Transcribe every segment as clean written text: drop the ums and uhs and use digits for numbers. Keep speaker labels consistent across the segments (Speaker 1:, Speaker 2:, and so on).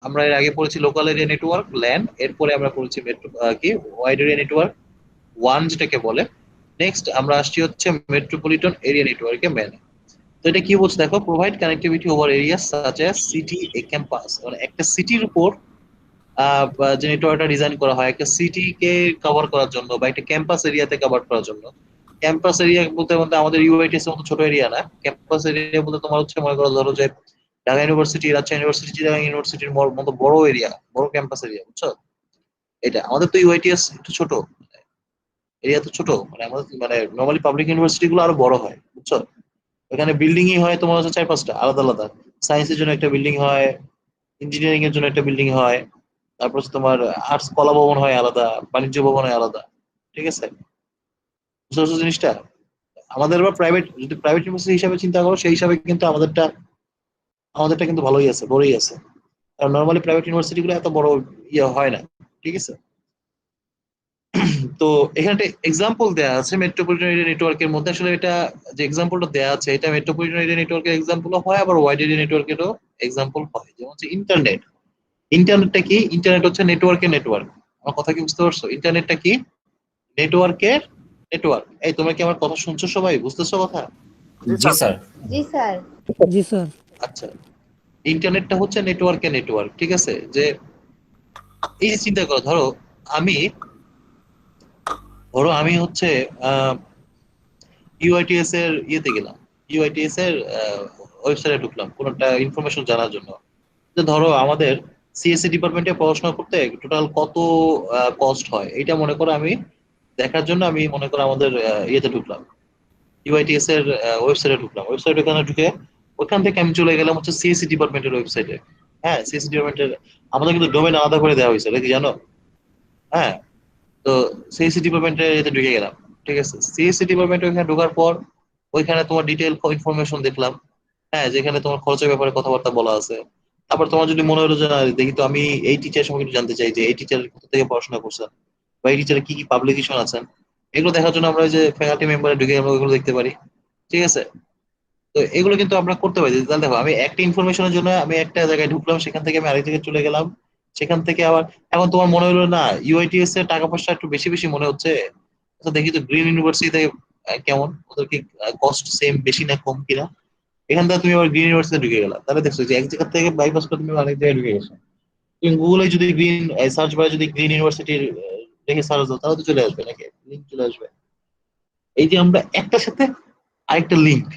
Speaker 1: আমরা এর আগে পড়েছি লোকাল এরিয়া নেটওয়ার্ক ল্যান, এরপরে আমরা পড়েছি মেট্রো কি ওয়াইড এরিয়া নেটওয়ার্ক ওয়ান যেটাকে বলে। নেক্সট আমরা আসছি হচ্ছে মেট্রোপলিটন এরিয়া নেটওয়ার্কে ম্যান। তো এটা কি বলছে দেখো, provide connectivity over area such as city a campus, মানে একটা সিটির উপর যে নেটওয়ার্কটা ডিজাইন করা হয় একটা সিটিকে কভার করার জন্য বা একটা ক্যাম্পাস এরিয়াতে কভার করার জন্য। ক্যাম্পাস এরিয়া বলতে বলতে আমাদের ইউআইটিএস এর মতো ছোট এরিয়া না। ক্যাম্পাস এরিয়া বলতে তোমার হচ্ছে মনে করো ধরো যে ঢাকা ইউনিভার্সিটি, রাজশাহী ইউনিভার্সিটি, চিটাগাং ইউনিভার্সিটির মতো বড় এরিয়া, বড় ক্যাম্পাস এরিয়া, বুঝছো? এটা আমাদের তো ইউআইটিএস একটু ছোট, এরিয়া তো ছোট, মানে আমাদের মানে নর্মালি পাবলিক ইউনিভার্সিটি গুলো আরো বড় হয়, বুঝছো? ওখানে বিল্ডিং ই হয় তোমার হচ্ছে চার পাঁচটা আলাদা আলাদা। সায়েন্সের জন্য একটা বিল্ডিং হয়, ইঞ্জিনিয়ারিং এর জন্য একটা বিল্ডিং হয়, তারপর হচ্ছে তোমার আর্টস কলা ভবন হয় আলাদা, বাণিজ্য ভবন হয় আলাদা। ঠিক আছে, বুঝতে পারছো জিনিসটা? আমাদের আবার প্রাইভেট, যদি প্রাইভেট ইউনিভার্সিটি হিসাবে চিন্তা করো সেই হিসাবে কিন্তু আমাদেরটা কিন্তু ভালোই আছে, বড়ই আছে। কারণ নর্মালি প্রাইভেট ইউনিভার্সিটি গুলো এত বড় ইয়ে হয় না। ঠিক আছে, তো এখানে একটা এক্সাম্পল দেওয়া আছে মেট্রোপলিটন এরিয়া নেটওয়ার্কের মধ্যে। আসলে এটা যে এক্সাম্পলটা দেওয়া আছে এটা মেট্রোপলিটন এরিয়া নেটওয়ার্কের এক্সাম্পল হয়, আবার ওয়াইড এরিয়া নেটওয়ার্কেরও এক্সাম্পল হয়। যেমন হচ্ছে ইন্টারনেট। ইন্টারনেটটা কি? ইন্টারনেট হচ্ছে নেটওয়ার্কের নেটওয়ার্ক। আমার কথা কি বুঝতে পারছো? ইন্টারনেটটা কি? নেটওয়ার্কের নেটওয়ার্ক। এই তোমরা কি আমার কথা শুনছো? সবাই বুঝতেছো কথা?
Speaker 2: জি
Speaker 3: জি
Speaker 2: স্যার।
Speaker 3: স্যার।
Speaker 4: জি স্যার।
Speaker 5: জি স্যার।
Speaker 1: আচ্ছা, ইন্টারনেটটা হচ্ছে নেটওয়ার্কের নেটওয়ার্ক। ঠিক আছে, যে এই যে চিন্তা করো, আমি আমি হচ্ছে ইউআইটিএস এর ইয়েতে গেলাম, ইউআইটিএস এর ওয়েবসাইটে ঢুকলাম কোন একটা ইনফরমেশন জানার জন্য। যে ধরো আমাদের সিএসসি ডিপার্টমেন্টে পড়াশোনা করতে টোটাল কত কস্ট হয়, এটা মনে করো আমি দেখার জন্য আমি মনে করো আমাদের ইয়েতে ঢুকলাম, ইউআইটিএস এর ওয়েবসাইটে ঢুকলাম। ওয়েবসাইট ওখানে ঢুকে ওখান থেকে আমি চলে গেলাম হচ্ছে সিএসসি ডিপার্টমেন্টের ওয়েবসাইটে। হ্যাঁ, সিএসসি ডিপার্টমেন্টের আমাদের কিন্তু ডোমেন আলাদা করে দেওয়া হয়েছে, এটা কি জানো? হ্যাঁ, তো সিএসসি ডিপার্টমেন্টে এতে ঢুকে গেলাম। ঠিক আছে, সিএসসি ডিপার্টমেন্টে ওখানে ঢোকার পর ওইখানে তোমার ডিটেল ইনফরমেশন দেখলাম। হ্যাঁ, যেখানে তোমার খরচের ব্যাপারে কথাবার্তা বলা আছে। তারপর তোমার যদি মনে হলো যে না, দেখি তো আমি এই টিচার সম্পর্কে একটু জানতে চাই, যে এই টিচার কোথা থেকে পড়াশোনা করছেন বা এই টিচারের কি কি পাবলিকেশন আছেন, এগুলো দেখার জন্য আমরা ওই যে ফ্যাকাল্টি মেম্বারে ঢুকে আমরা ওইগুলো দেখতে পারি। ঠিক আছে, তো এগুলো কিন্তু আমরা করতে পারি। তাহলে দেখো, আমি একটা ইনফরমেশনের জন্য আমি একটা জায়গায় ঢুকলাম, সেখান থেকে আমি আরেক জায়গায় চলে গেলাম, সেখান থেকে আবার এখন তোমার মনে হলো না ইউআইটিএস এর টাকা পয়সা একটু বেশি বেশি মনে হচ্ছে। আচ্ছা দেখি তো গ্রিন ইউনিভার্সিটিতে কেমন, ওদের কি কস্ট সেম, বেশি না কম কিনা। এখান থেকে তুমি আবার গ্রিন ইউনিভার্সিটি ঢুকে গেলা, তাহলে দেখছো যে এক জায়গা থেকে বাইপাস করে তুমি অনেক জায়গায় ঢুকে গেছো। তুমি গুগলে যদি গ্রিন সার্চ বারে যদি গ্রিন ইউনিভার্সিটির দেখে সার্চ দাও তাহলে তো চলে আসবে, নাকি লিঙ্ক চলে আসবে। এই যে আমরা একটার সাথে আরেকটা লিঙ্ক।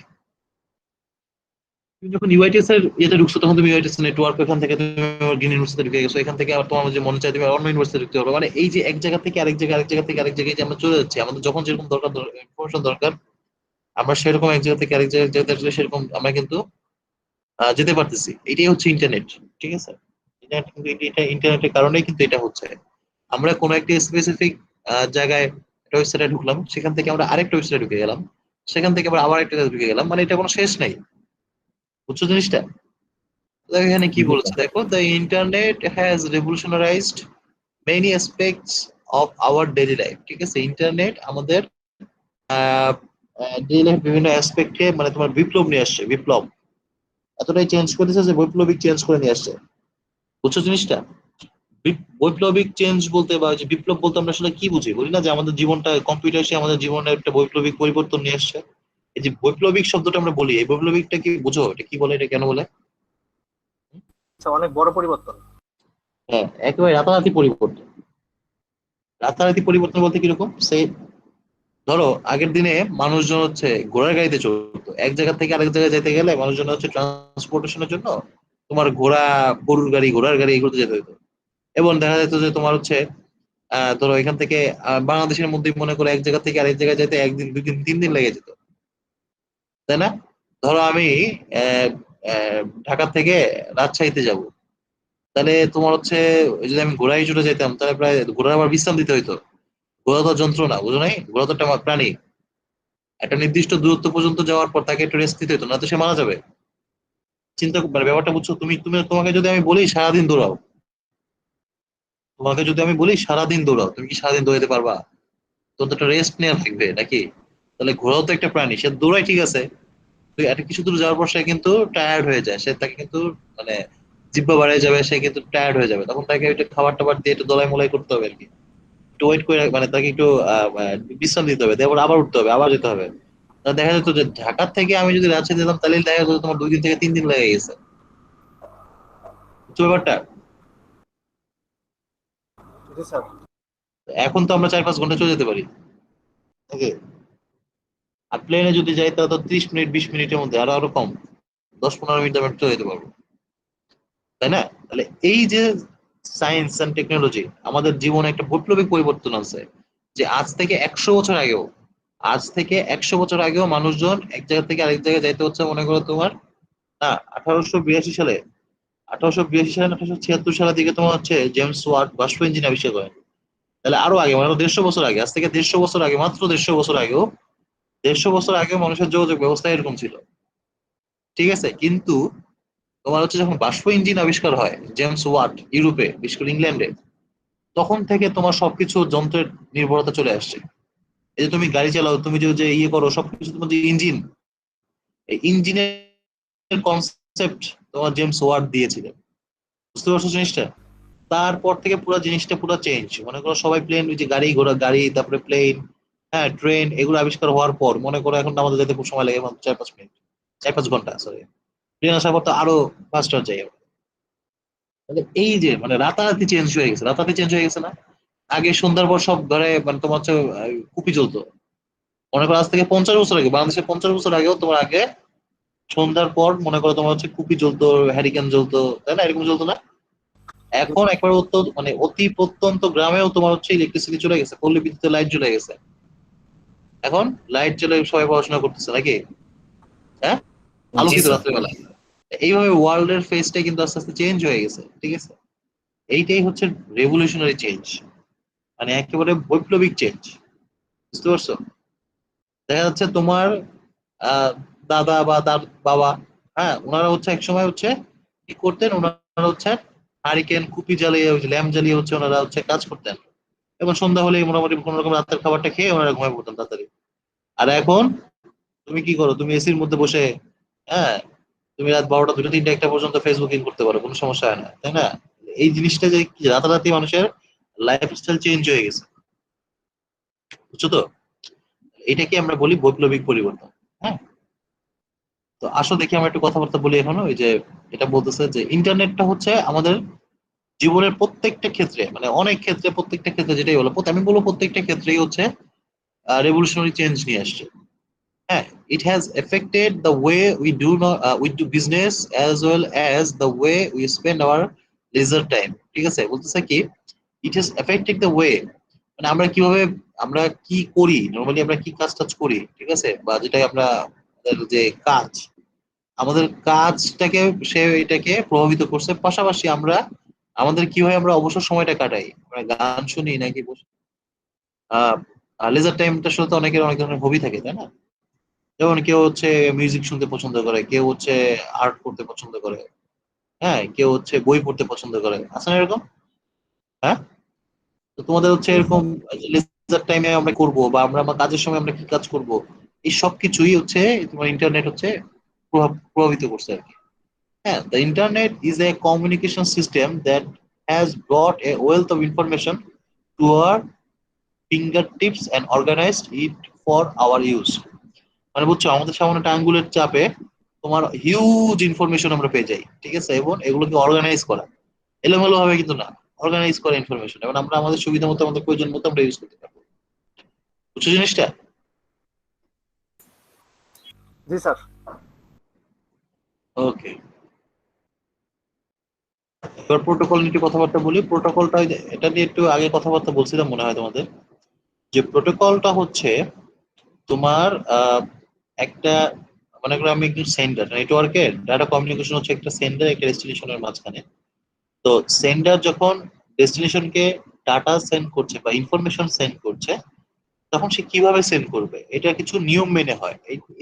Speaker 1: তুমি যখন ইউআইটিএস এর ইয়েতে ঢুকছো তখন তুমি ইউআইটিএস নেটওয়ার্ক, এখান থেকে তুমি গ্রিন ইউনিভার্সিটি ঢুকে গেছো, এখান থেকে আবার তোমার যে মনে চাই তুমি অন্য ইউনিভার্সিটি ঢুকতে পারবে। মানে এই যে এক জায়গা থেকে আরেক জায়গায়, আরেক জায়গা থেকে আরেক জায়গায় যে আমরা চলে যাচ্ছি, আমাদের যখন যেরকম দরকার ইনফরমেশন দরকার, আমরা সেরকম এক জায়গা থেকে আরেক জায়গায় যেতে আসলে সেরকম আমরা কিন্তু যেতে পারতেছি। এটাই হচ্ছে ইন্টারনেট। ঠিক আছে, ইন্টারনেট কিন্তু এটা ইন্টারনেটের কারণেই কিন্তু এটা হচ্ছে। আমরা কোনো একটা স্পেসিফিক জায়গায় একটা ওয়েবসাইটে ঢুকলাম, সেখান থেকে আমরা আরেকটা ওয়েবসাইটে ঢুকে গেলাম, সেখান থেকে আবার একটা জায়গায় ঢুকে গেলাম, মানে এটা কোনো শেষ নাই। বুঝছো জিনিসটা? দেখো এখানে কি
Speaker 3: জি
Speaker 1: বলেছে,
Speaker 3: স্যার।
Speaker 1: দেখো the internet has revolutionised many aspects of our daily life. ঠিক আছে, ইন্টারনেট আমাদের ডেইলি লাইফ বিভিন্ন অ্যাসপেক্টে মানে তোমার বিপ্লব নিয়ে আসছে, বিপ্লব এতটাই চেঞ্জ করেছে যে বৈপ্লবিক চেঞ্জ করে নিয়ে আসছে। বুঝছো জিনিসটা? বৈপ্লবিক চেঞ্জ বলতে বা যে বিপ্লব বলতে আমরা আসলে কি বুঝি, বলি না যে আমাদের জীবনটা কম্পিউটার এসে আমাদের জীবনের একটা বৈপ্লবিক পরিবর্তন নিয়ে আসছে। এই যে বৈপ্লবিক শব্দটা আমরা বলি, এই বৈপ্লবিকটা কি বুঝো? এটা কি বলে, এটা কেন বলে?
Speaker 2: আচ্ছা, অনেক বড় পরিবর্তন।
Speaker 1: হ্যাঁ, একেবারে রাতারাতি পরিবর্তন। রাতারাতি পরিবর্তন বলতে কিরকম, সে ধরো আগের দিনে মানুষজন হচ্ছে ঘোড়ার গাড়িতে চলতো, এক জায়গা থেকে আরেক জায়গায় যেতে গেলে মানুষজন হচ্ছে ট্রান্সপোর্টেশনের জন্য তোমার ঘোড়া, গরুর গাড়ি, ঘোড়ার গাড়ি এগুলোতে যেতে হতো। এবং দেখা যেত যে তোমার হচ্ছে ধরো এখান থেকে বাংলাদেশের মধ্যে মনে করো এক জায়গা থেকে আরেক জায়গায় যেতে একদিন, দুই দিন, 3 দিন লেগে যেত, তাই না? ধরো আমি আহ, ঢাকা থেকে রাজশাহীতে যাব, তাহলে তোমার হচ্ছে যদি আমি ঘোড়ায় চড়ে যেতাম তাহলে প্রায় ঘোড়া আবার বিশ্রাম দিতে হইতো। ঘোড়া তো যন্ত্র না, বুঝো নাই? ঘোড়া তো একটা প্রাণী। একটা নির্দিষ্ট দূরত্ব পর্যন্ত যাওয়ার পর তাকে একটু রেস্ট দিতে হতো, না তো সে মারা যাবে। মানে ব্যাপারটা বুঝছো? তুমি তুমি তোমাকে যদি আমি বলি সারাদিন দৌড়াও, তোমাকে যদি আমি বলি সারাদিন দৌড়াও, তুমি কি সারাদিন দৌড়াতে পারবা? তো একটা রেস্ট নেওয়া লাগবে, নাকি? তাহলে ঘোড়াও তো একটা প্রাণী, সে দৌড়ায় ঠিক আছে, তো একটা কিছু দূর যাওয়ার পর সে কিন্তু টায়ার্ড হয়ে যায়, সে তাকে কিন্তু মানে জিহ্বা বাড়ায় যাবে, সে কিন্তু টায়ার্ড হয়ে যাবে, তখন তাকে একটু খাবার টাবার দিয়ে একটু দলাই মলাই করতে হবে আর কি, একটু ওয়েট করে মানে তাকে একটু বিশ্রাম দিতে হবে, তারপর আবার উঠতে হবে, আবার যেতে হবে। তা দেখা যেত যে ঢাকা থেকে আমি যদি রাজশাহী যেতাম তাহলে দেখা যেত তোমার 2 দিন থেকে 3 দিন লেগে গেছে, বুঝছো ব্যাপারটা?
Speaker 2: জি স্যার।
Speaker 1: এখন তো আমরা 4-5 ঘন্টা চলে যেতে পারি। ওকে। আর প্লেনে যদি যাই তাহলে তো 30 মিনিট 20 মিনিটের মধ্যে, আরো আরো কম, 10-15 মিনিট আমরা চলে যেতে পারবো, তাই না? তাহলে এই যে সায়েন্স এন্ড টেকনোলজি আমাদের জীবনে একটা বৈপ্লবিক পরিবর্তন আছে, যে আজ থেকে 100 বছর আগেও মানুষজন এক জায়গা থেকে আরেক জায়গায় যাইতে হচ্ছে মনে করো তোমার, না, 1882 সালে, 1882 সালে 1876 সালের দিকে তোমার হচ্ছে জেমস ওয়াট বাষ্প ইঞ্জিন আবিষ্কার করেন। তাহলে আরো আগে মানে 150 বছর আগে, আজ থেকে 150 বছর আগে, মাত্র 150 বছর আগেও, 150 বছর আগেও মানুষের যোগাযোগ ব্যবস্থা এরকম ছিল, ঠিক আছে? কিন্তু তোমার হচ্ছে যখন বাষ্প ইঞ্জিন আবিষ্কার হয় জেমস ওয়াট ইউরোপে, বিশেষ করে ইংল্যান্ডে, তখন থেকে তোমার সবকিছু যন্ত্রের নির্ভরতা চলে আসছে। এই যে তুমি গাড়ি চালাও, তুমি যে ইয়ে করো, সবকিছু তোমার যে ইঞ্জিন, এই ইঞ্জিনের কনসেপ্ট তোমার জেমস ওয়াট দিয়েছিলেন, বুঝতে পারছো জিনিসটা? তারপর থেকে পুরো জিনিসটা পুরো চেঞ্জ, মনে করো সবাই প্লেন, ওই যে গাড়ি ঘোড়া গাড়ি, তারপরে প্লেন, হ্যাঁ ট্রেন, এগুলো আবিষ্কার হওয়ার পর মনে করো এখন আমাদের যেতে খুব সময় লাগে মাত্র 4-5 মিনিট, 4-5 ঘন্টা, সরি। ট্রেন আসার পর তো আরো ফাস্টার যাই আমরা। তাহলে এই যে মানে রাতারাতি চেঞ্জ হয়ে গেছে, রাতারাতি চেঞ্জ হয়ে গেছে না? আগে সন্ধ্যার পর সব ঘরে মানে তোমার হচ্ছে কুপি জ্বলতো, মনে করো আজ থেকে 50 বছর আগে, বাংলাদেশে 50 বছর আগেও তোমার আগে সন্ধ্যার পর মনে করো তোমার হচ্ছে কুপি জ্বলতো, হ্যারিকেন জ্বলতো, তাই না? এরকম জ্বলতো না? এখন একবার মানে অতি প্রত্যন্ত গ্রামেও তোমার হচ্ছে ইলেকট্রিসিটি চলে গেছে, পল্লী বিদ্যুতের লাইট চলে গেছে। এখন লাইট জ্বলে সবাই পড়াশোনা করতেছে নাকি? হ্যাঁ,
Speaker 3: জি
Speaker 1: আলোকিত
Speaker 3: স্যার।
Speaker 1: রাত্রেবেলা। এইভাবে ওয়ার্ল্ড এর ফেসটা কিন্তু আস্তে আস্তে চেঞ্জ হয়ে গেছে, ঠিক আছে? এইটাই হচ্ছে রেভলিউশনারি চেঞ্জ, মানে একেবারে বৈপ্লবিক চেঞ্জ, বুঝতে পারছো? দেখা যাচ্ছে তোমার আহ দাদা বা তার বাবা, হ্যাঁ, ওনারা হচ্ছে একসময় হচ্ছে কি করতেন, ওনারা হচ্ছে হারিকেন কুপি জ্বালিয়ে, ওই ল্যাম্প জ্বালিয়ে হচ্ছে ওনারা হচ্ছে কাজ করতেন, এবং সন্ধ্যা হলে মোটামুটি কোনো রকম রাতের খাবারটা খেয়ে ওনারা ঘুমিয়ে পড়তেন তাড়াতাড়ি। আর এখন তুমি কি করো, তুমি এসির মধ্যে বসে, হ্যাঁ, তুমি রাত 12টা 2টা 3টা 1টা পর্যন্ত ফেসবুকিং করতে পারো, কোনো সমস্যা হয় না, তাই না? এই জিনিসটা যে কি রাতারাতি মানুষের লাইফস্টাইল চেঞ্জ হয়ে গেছে, বুঝছো তো? এটাকে আমরা বলি বৈপ্লবিক পরিবর্তন। হ্যাঁ, তো আসো দেখি আমরা একটু কথাবার্তা বলি এখনো, ওই যে এটা বলতেছে যে ইন্টারনেটটা হচ্ছে আমাদের জীবনের প্রত্যেকটা ক্ষেত্রে, মানে অনেক ক্ষেত্রে, প্রত্যেকটা ক্ষেত্রে, যেটাই বলো আমি বলবো প্রত্যেকটা ক্ষেত্রেই হচ্ছে রেভলিউশনারি চেঞ্জ নিয়ে আসছে। হ্যাঁ, it has affected the way we do business as well as the way we spend our leisure time, ঠিক আছে? বলতেছে কি, it has affected the way, মানে আমরা কিভাবে, আমরা কি করি, নর্মালি আমরা কি কাজ টাজ করি, ঠিক আছে, বা যেটা আমরা আমাদের যে কাজ, আমাদের কাজটাকে, সে এটাকে প্রভাবিত করছে। পাশাপাশি আমরা আমাদের কিভাবে আমরা অবসর সময়টা কাটাই, আমরা গান শুনি নাকি বসে আহ লেজার টাইমটার সাথে অনেকের অনেক ধরনের হবি থাকে, তাই না? যেমন কেউ হচ্ছে মিউজিক শুনতে পছন্দ করে, কেউ হচ্ছে আর্ট করতে পছন্দ করে, হ্যাঁ, কেউ হচ্ছে বই পড়তে পছন্দ করে, আছে না এরকম? হ্যাঁ, তো তোমাদের হচ্ছে
Speaker 3: জি
Speaker 1: এরকম
Speaker 3: স্যার।
Speaker 1: লেজার টাইমে আমরা করব, বা আমরা আমার কাজের সময় আমরা কি কাজ করব, এই সব কিছুই হচ্ছে তোমার ইন্টারনেট হচ্ছে প্রভাবিত করছে আর কি। হ্যাঁ, the internet is a communication system that has brought a wealth of information to our fingertips and organized it for our use, মানে বুঝছো, আমাদের সামনে একটা আঙ্গুলের চাপে তোমার হিউজ ইনফরমেশন আমরা পেয়ে যাই, ঠিক আছে? এবং এগুলোকে অর্গানাইজ করা, এলোমেলো ভাবে কিন্তু না, অর্গানাইজ করা ইনফরমেশন, এবং আমরা আমাদের সুবিধা মতো, আমাদের প্রয়োজন মতো আমরা ইউজ করতে পারবো, বুঝছো জিনিসটা?
Speaker 2: জি স্যার।
Speaker 1: ওকে, এবার প্রোটোকল নিয়ে কথাবার্তা বলি। প্রোটোকলটা এটা নিয়ে একটু আগে কথাবার্তা বলছিলাম মনে হয় তোমাদের, যে প্রোটোকলটা হচ্ছে তোমার একটা, মনে করো আমি একজন সেন্ডার, নেটওয়ার্কের ডাটা কমিউনিকেশন হচ্ছে একটা সেন্ডার একটা ডেস্টিনেশনের মাঝখানে। তো সেন্ডার যখন ডেস্টিনেশনকে ডাটা সেন্ড করছে বা ইনফরমেশন সেন্ড করছে, তখন সে কিভাবে সেন্ড করবে, এটা কিছু নিয়ম মেনে হয়।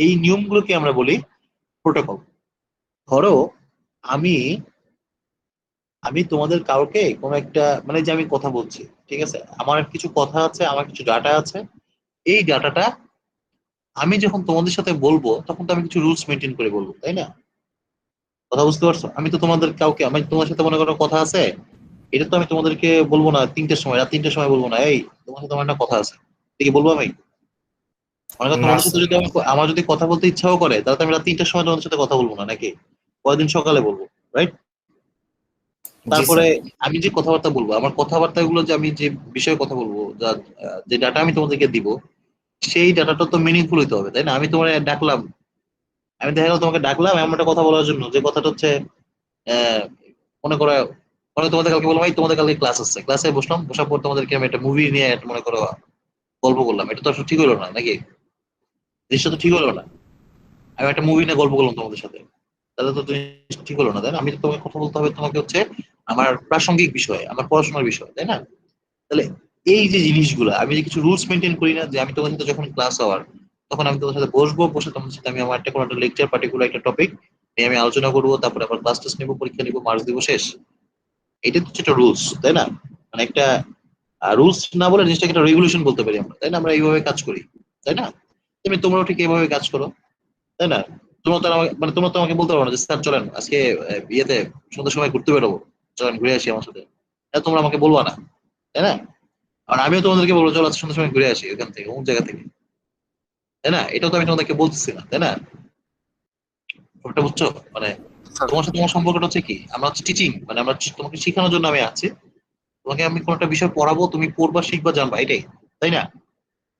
Speaker 1: এই নিয়মগুলোকে আমরা বলি প্রোটোকল। ধরো আমি আমি তোমাদের কাউকে কোনো একটা, মানে যে আমি কথা বলছি, ঠিক আছে, আমার কিছু কথা আছে, আমার কিছু ডাটা আছে, এই ডাটাটা আমি যখন তোমাদের সাথে বলবো তখন তো আমি কিছু রুলস মেনটেন করে বলবো, তাই না? কথা বুঝতে পারছো? আমি তো তোমাদের কাউকে, আমি তোমার সাথে মনে করো কথা আছে, এটা তো আমি তোমাদেরকে বলবো না 3টের সময়, রাত 3টের সময় বলবো না, এই তোমার সাথে আমার একটা কথা আছে, ঠিক বলবো আমি? মনে করো
Speaker 3: না
Speaker 1: তোমাদের সাথে
Speaker 3: স্যার।
Speaker 1: যদি আমার যদি কথা বলতে ইচ্ছাও করে, তাহলে তো আমি রাত 3টের সময় তোমাদের সাথে কথা বলবো না নাকি? পরের দিন সকালে বলবো, রাইট?
Speaker 3: জি
Speaker 1: তারপরে
Speaker 3: স্যার।
Speaker 1: আমি যে কথাবার্তা বলবো, আমার কথাবার্তা গুলো যে আমি যে বিষয়ে কথা বলবো, যে ডাটা আমি তোমাদেরকে দিব, সেই ডাটাটা তো মিনিংফুল হইতে হবে, তাই না? আমি তোমার ডাকলাম, আমি দেখা গেল তোমাকে ডাকলাম এমন একটা কথা বলার জন্য, যে কথাটা হচ্ছে আহ, মনে করো, তোমাদের কালকে বললাম, ভাই তোমাদের কালকে ক্লাস আছে, ক্লাসে বসলাম, বসার পর তোমাদেরকে আমি একটা মুভি নিয়ে মনে করো গল্প করলাম, এটা তো আসলে ঠিক হলো না নাকি? জিনিসটা তো ঠিক হলো না। আমি একটা মুভি নিয়ে গল্প করলাম তোমাদের সাথে, তাহলে তো জিনিসটা ঠিক হলো না, তাই না? আমি তো তোমাকে কথা বলতে হবে তোমাকে হচ্ছে আমার প্রাসঙ্গিক বিষয়, আমার পড়াশোনার বিষয়, তাই না? তাহলে এই যে জিনিসগুলো, আমি যে কিছু রুলস মেনটেন করি না, যে আমি তোমাদের সাথে যখন ক্লাস হওয়ার, তখন আমি তোমাদের সাথে বসবো, বসে তোমাদের সাথে আমি আমার একটা কোনো একটা লেকচার, পার্টিকুলার একটা টপিক নিয়ে আমি আলোচনা করবো, তারপরে আবার ক্লাস টেস্ট নিবো, পরীক্ষা নিবো, মার্কস দিব, শেষ। এটা তো হচ্ছে একটা রুলস, তাই না? মানে একটা রুলস না বলে জিনিসটাকে একটা রেগুলেশন বলতে পারি আমরা, তাই না? আমরা এইভাবে কাজ করি, তাই না? তুমি তোমরাও ঠিক এইভাবে কাজ করো, তাই না? তোমরা তো মানে তোমরা তো আমাকে বলতে পারো না যে স্যার চলেন আজকে বিয়েতে সন্ধ্যার সময় ঘুরতে বেরোবো, চলেন ঘুরে আসি আমার সাথে, এটা তোমরা আমাকে বলবা না, তাই না? আর আমিও তোমাদেরকে বলবো চলো আজকে সন্ধ্যার সময় ঘুরে আসি এখান থেকে, অমুক জায়গা থেকে, তাই না? এটাও তো আমি তোমাদেরকে বলতেছি না, তাই না? ব্যাপারটা বুঝছো? মানে
Speaker 2: স্যার।
Speaker 1: তোমার সাথে আমার সম্পর্কটা হচ্ছে কি, আমরা হচ্ছে টিচিং, মানে আমরা তোমাকে শেখানোর জন্য আমি আছি। তোমাকে আমি কোনো একটা বিষয় পড়াবো, তুমি পড়বা, শিখবা, জানবা, এটাই, তাই না?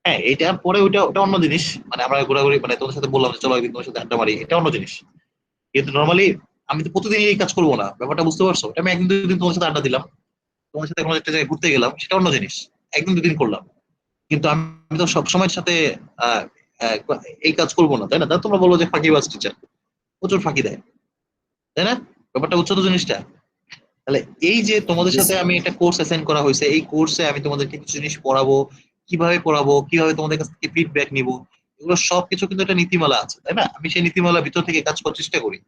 Speaker 1: হ্যাঁ, এটা পরে ওইটা ওটা অন্য জিনিস। মানে আমরা ঘোরাঘুরি, মানে তোমাদের সাথে বললাম যে চলো একদিন তোমার সাথে আড্ডা মারি, এটা অন্য জিনিস। কিন্তু নর্মালি আমি তো প্রতিদিন এই কাজ করবো না, ব্যাপারটা বুঝতে পারছো? এটা আমি একদিন দুদিন তোমার সাথে আড্ডা দিলাম, তোমার সাথে কোনো একটা জায়গায় ঘুরতে গেলাম, সেটা অন্য জিনিস, একদিন দুদিন করলাম। কিন্তু আমি তো সবসময়ের সাথে আহ, আহ, এই কাজ করবো না, তাই না? তাহলে তোমরা বলবো যে ফাঁকিবাজ টিচার, প্রচুর ফাঁকি দেয়, তাই না? ব্যাপারটা বুঝছো তো জিনিসটা? তাহলে এই যে তোমাদের
Speaker 3: জি
Speaker 1: সাথে
Speaker 3: স্যার।
Speaker 1: আমি একটা কোর্স অ্যাসাইন করা হয়েছে, এই কোর্সে আমি তোমাদেরকে কিছু জিনিস পড়াবো, কিভাবে তোমাদের কাছ থেকে ফিডব্যাক নিব, এগুলো সবকিছু কিন্তু একটা নীতিমালা আছে, তাই না? আমি সেই নীতিমালার ভিতর থেকে কাজ করার চেষ্টা করি।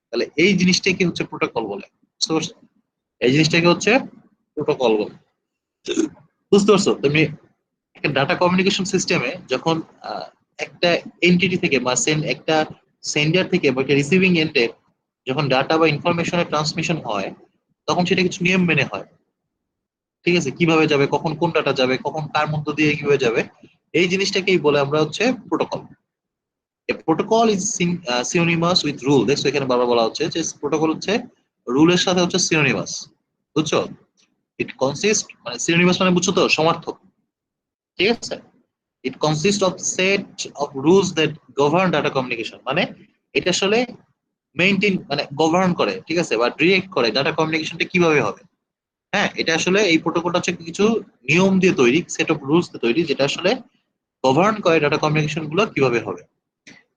Speaker 1: তাহলে এই জিনিসটাকে হচ্ছে প্রোটোকল বলে, বুঝতে পারছো? এই জিনিসটাকে হচ্ছে প্রোটোকল বলে, বুঝতে পারছো তুমি? একটা ডাটা কমিউনিকেশন সিস্টেমে যখন আহ, একটা এন্টিটি থেকে বা একটা সেন্ডার থেকে বা একটা রিসিভিং এন্ডে যখন ডাটা বা ইনফরমেশনের ট্রান্সমিশন হয়, তখন সেটা কিছু নিয়ম মেনে হয়, ঠিক আছে? কিভাবে যাবে, কখন কোন ডাটা যাবে, কখন কার মধ্য দিয়ে কিভাবে যাবে, এই জিনিসটাকেই বলে আমরা হচ্ছে protocol. A protocol is synonymous with rule. দেখছো এখানে বারবার বলা হচ্ছে যে প্রোটোকল হচ্ছে রুলের সাথে হচ্ছে সিনোনিমাস, বুঝছো? ইট কনসিস্ট, মানে সিনোনিমাস মানে বুঝছো তো, সমার্থক, ঠিক আছে? It consist of set of rules that govern data communication, মানে এটা আসলে মেইনটেইন, মানে গভর্ন করে, ঠিক আছে, বা ডিরেক্ট করে ডাটা কমিউনিকেশনটা কিভাবে হবে। হ্যাঁ, এটা আসলে এই প্রোটোকলটা হচ্ছে কিছু নিয়ম দিয়ে তৈরি, সেট অফ রুলস দিয়ে তৈরি, যেটা আসলে গভর্ন করে ডাটা কমিউনিকেশন গুলো কিভাবে হবে।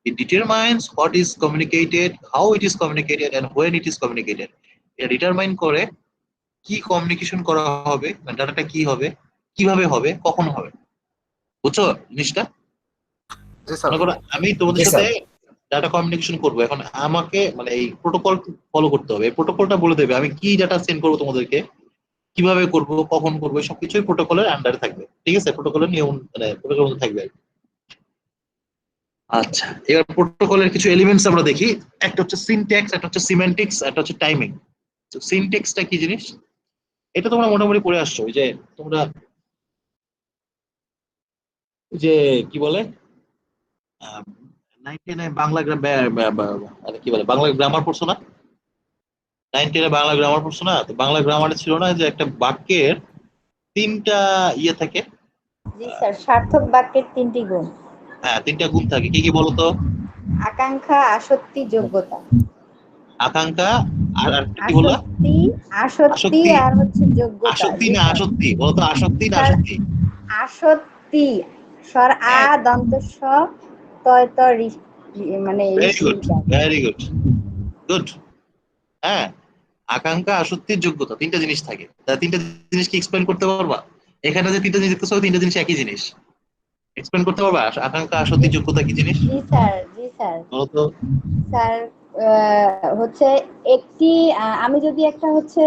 Speaker 1: It determines what is communicated, how it is communicated and when it is communicated. এটা ডিটারমাইন করে কি কমিউনিকেশন করা হবে, মানে ডাটাটা কি হবে, কিভাবে হবে, কখন হবে, বুঝছো জিনিসটা?
Speaker 2: জি স্যার।
Speaker 1: মনে করো আমি তোমাদের
Speaker 3: জি
Speaker 1: সাথে
Speaker 3: স্যার।
Speaker 1: ডাটা কমিউনিকেশন করবো, এখন আমাকে মানে এই প্রোটোকল ফলো করতে হবে, এই প্রোটোকলটা বলে দেবে আমি কি ডাটা সেন্ড করবো তোমাদেরকে, কিভাবে করব, কখন করবো, সবকিছুই প্রোটোকলের আন্ডারে থাকবে, ঠিক আছে? প্রোটোকলের নিয়ম, মানে প্রোটোকল থাকবে। আচ্ছা, এবার প্রোটোকলের কিছু এলিমেন্টস আমরা দেখি। একটা হচ্ছে সিনট্যাক্স, একটা হচ্ছে সিমেন্টিক্স, একটা হচ্ছে টাইমিং। তো সিনট্যাক্সটা কি জিনিস, এটা তোমরা মোটামুটি পড়ে আসছো, ওই যে তোমরা ওই যে কি বলে, নাইন টেনে বাংলা কি বলে, বাংলা গ্রামার পড়ছো না? নাইন টেনে বাংলা গ্রামার পড়ছো না? তো বাংলা গ্রামারে ছিল না যে একটা বাক্যের 3টা ইয়ে থাকে?
Speaker 4: জি স্যার, সার্থক বাক্যের 3টি গুণ:
Speaker 1: হ্যাঁ, 3টা গুণ থাকে, কি কি বলতো?
Speaker 4: আকাঙ্ক্ষা, আসক্তি, যোগ্যতা।
Speaker 1: আকাঙ্ক্ষা, আর আর কি বললা?
Speaker 4: আসক্তি, আসক্তি
Speaker 1: আসক্তি,
Speaker 4: আর হচ্ছে যোগ্যতা।
Speaker 1: আসক্তি
Speaker 4: জি
Speaker 1: না
Speaker 4: স্যার।
Speaker 1: আসক্তি বলতো, আসক্তি না
Speaker 4: স্যার,
Speaker 1: আসক্তি?
Speaker 4: আসক্তি, স্বর আ,
Speaker 1: হ্যাঁ,
Speaker 4: দন্ত স, তয় ত মানে
Speaker 1: very
Speaker 4: Rishi.
Speaker 1: Good, very good, good. হ্যাঁ, আকাঙ্ক্ষা, আসক্তির, যোগ্যতা, 3টা জিনিস থাকে। তা 3টা জিনিস কি এক্সপ্লেন করতে পারবা? এখানে যে 3টা জিনিস দেখতেছো, 3টা জিনিস একই জিনিস, এক্সপ্লেন করতে পারবা? আকাঙ্ক্ষা, আসক্তি, যোগ্যতা কি জিনিস
Speaker 4: জি স্যার, জি স্যার।
Speaker 1: বলতো?
Speaker 4: স্যার, হচ্ছে একটি, আমি যদি একটা হচ্ছে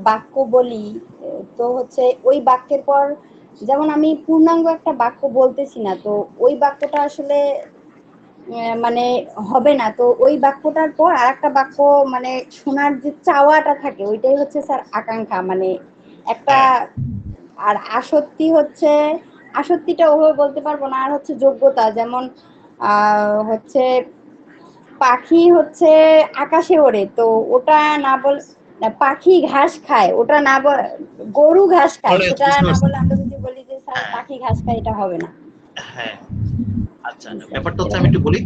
Speaker 4: বাক্য বলি, তো হচ্ছে ওই বাক্যের পর, যেমন আমি পূর্ণাঙ্গ একটা বাক্য বলতেছি না, তো ওই বাক্যটা আসলে মানে হবে না, তো ওই বাক্যটার পর আরেকটা বাক্য মানে শোনার যে চাওয়াটা থাকে ওইটাই হচ্ছে স্যার আকাঙ্ক্ষা, মানে একটা।
Speaker 1: হ্যাঁ
Speaker 4: আর আসক্তি হচ্ছে, আসক্তিটা ওভাবে বলতে পারবো না। আর হচ্ছে যোগ্যতা, যেমন হচ্ছে পাখি হচ্ছে আকাশে ওড়ে, তো ওটা না বল, না, পাখি ঘাস খায়, ওটা না গরু ঘাস খায়,
Speaker 1: পরে
Speaker 4: সেটা
Speaker 1: বুঝতে
Speaker 4: না
Speaker 1: পারছি।
Speaker 4: বলে আমরা যদি বলি যে স্যার
Speaker 1: হ্যাঁ
Speaker 4: পাখি ঘাস খায়, এটা হবে না।
Speaker 1: হ্যাঁ আচ্ছা,
Speaker 4: জি স্যার,
Speaker 1: ব্যাপারটা হচ্ছে আমি
Speaker 4: এরকম।
Speaker 1: একটু বলি।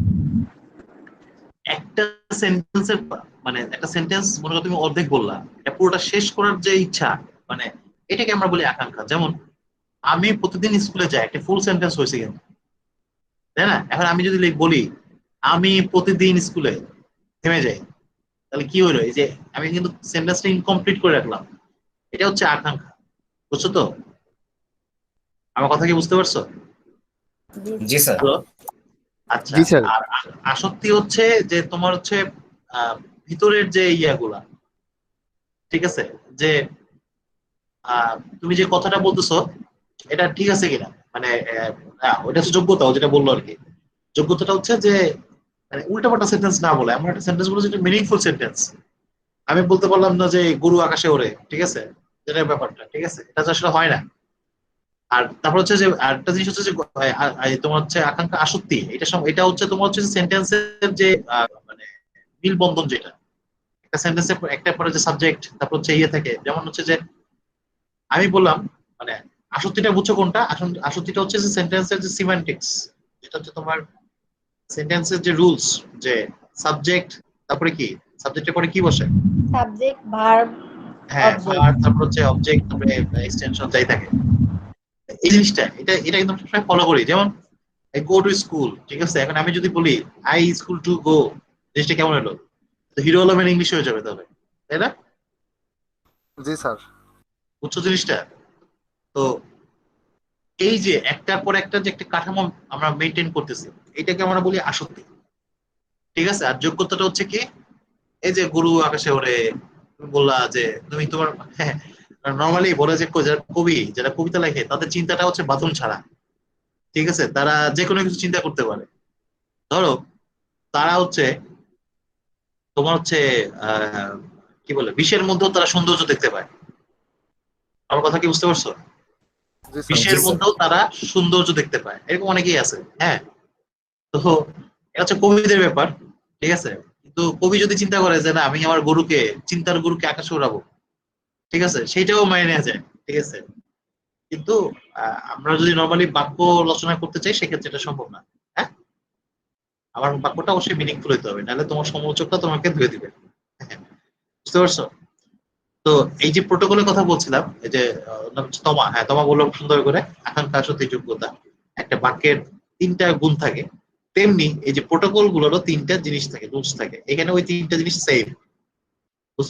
Speaker 1: একটা সেন্টেন্সের মানে একটা সেন্টেন্স মনে করো তুমি অর্ধেক বললা, এটা পুরোটা শেষ করার যে ইচ্ছা, মানে এটাকে আমরা বলি আকাঙ্ক্ষা। যেমন আমি প্রতিদিন স্কুলে যাই, একটা ফুল সেন্টেন্স হয়েছে কিন্তু, তাই না? এখন আমি যদি বলি আমি প্রতিদিন স্কুলে, থেমে যাই, তাহলে কি হলো? এই যে আমি কিন্তু সেন্টেন্সটা ইনকমপ্লিট করে রাখলাম, এটা হচ্ছে আকাঙ্ক্ষা। বুঝছো তো? আমার কথা কি বুঝতে পারছো?
Speaker 4: জি
Speaker 3: জি স্যার।
Speaker 1: হ্যালো? আচ্ছা।
Speaker 2: জি স্যার।
Speaker 1: আর আসক্তি হচ্ছে যে তোমার হচ্ছে আহ ভিতরের যে ইয়াগুলা, ঠিক আছে, যে তুমি যে কথাটা বলতেছো এটা ঠিক আছে কিনা, মানে ওটা হচ্ছে যোগ্যতা, ও যেটা বললো আর কি। যোগ্যতাটা হচ্ছে যে মানে উল্টাপাল্টা সেন্টেন্স না বলে, এমন একটা সেন্টেন্স বলে যেটা মিনিংফুল সেন্টেন্স। আমি বলতে পারলাম না যে গরু আকাশে ওড়ে, ঠিক আছে, যেটা ব্যাপারটা, ঠিক আছে, এটা তো আসলে হয় না। আর তারপর হচ্ছে যে আরেকটা জিনিস হচ্ছে যে তোমার হচ্ছে আকাঙ্ক্ষা আসক্তি, এটা হচ্ছে তোমার হচ্ছে সেন্টেন্সের যে মানে মিল বন্ধন যেটা, একটা সেন্টেন্সে একটা পরে যে সাবজেক্ট, তারপর হচ্ছে ইয়ে থাকে, যেমন হচ্ছে যে আমি বললাম মানে আসক্তিটা বুঝছো কোনটা? আসক্তিটা হচ্ছে যে সেন্টেন্সের যে সিম্যান্টিক্স, যেটা হচ্ছে তোমার সেন্টেন্সের যে রুলস, যে সাবজেক্ট, তারপরে কি, সাবজেক্টের পরে কি বসে,
Speaker 4: সাবজেক্ট, ভার্ব,
Speaker 1: হ্যাঁ
Speaker 4: অবজেক্ট।
Speaker 1: ভার্ব, তারপর হচ্ছে অবজেক্ট, তারপরে এক্সটেনশন যাই থাকে। এই জিনিসটা এটা কিন্তু আমরা সবসময় ফলো করি। যেমন গো টু স্কুল, ঠিক আছে, এখন আমি যদি বলি আই স্কুল টু গো, জিনিসটা কেমন হলো? তো হিরো আলমের ইংলিশ হয়ে যাবে তাহলে, তাই না?
Speaker 2: জি স্যার।
Speaker 1: বুঝছো জিনিসটা? তো এই যে একটার পর একটা যে একটা কাঠামো আমরা মেনটেন করতেছি, এটাকে আমরা বলি আসক্তি। ঠিক আছে। আর যোগ্যতাটা হচ্ছে কি, এই যে গরু আকাশে ওড়ে, তুমি বললা যে তুমি তোমার, হ্যাঁ, নর্মালি বলে যে যারা কবি, যারা কবিতা লেখে, তাদের চিন্তাটা হচ্ছে বাঁধন ছাড়া। ঠিক আছে, তারা যে কোনো কিছু চিন্তা করতে পারে। ধরো তারা হচ্ছে তোমার হচ্ছে আহ কি বলে, বিষের মধ্যেও তারা সৌন্দর্য দেখতে পায়। আমার কথা কি বুঝতে পারছো?
Speaker 2: জি স্যার।
Speaker 3: জি
Speaker 1: বিষের
Speaker 3: স্যার।
Speaker 1: মধ্যেও তারা সৌন্দর্য দেখতে পায়, এরকম অনেকেই আছে। হ্যাঁ, তো এটা হচ্ছে কবিদের ব্যাপার। ঠিক আছে, কিন্তু কবি যদি চিন্তা করে যে না, আমি আমার গরুকে, চিন্তার গরুকে আকাশে উড়াবো, ঠিক আছে, সেইটাও মেনে নেওয়া যায়। ঠিক আছে, কিন্তু আমরা যদি নর্মালি বাক্য রচনা করতে চাই, সেক্ষেত্রে এটা সম্ভব না। হ্যাঁ, আমার বাক্যটা অবশ্যই মিনিংফুল হতে হবে, নাহলে তোমার সমালোচকটা তোমাকে ধুয়ে দিবে। হ্যাঁ, বুঝতে পারছো? তো এই যে প্রোটোকলের কথা বলছিলাম, এই যে নাম হচ্ছে তমা, হ্যাঁ তমা বললো সুন্দর করে, আকাঙ্ক্ষা, সত্যি, যোগ্যতা, একটা বাক্যের তিনটা গুণ থাকে। তেমনি এই যে প্রোটোকল গুলোরও তিনটা জিনিস থাকে, রুলস থাকে, এখানে ওই তিনটা জিনিস সেম।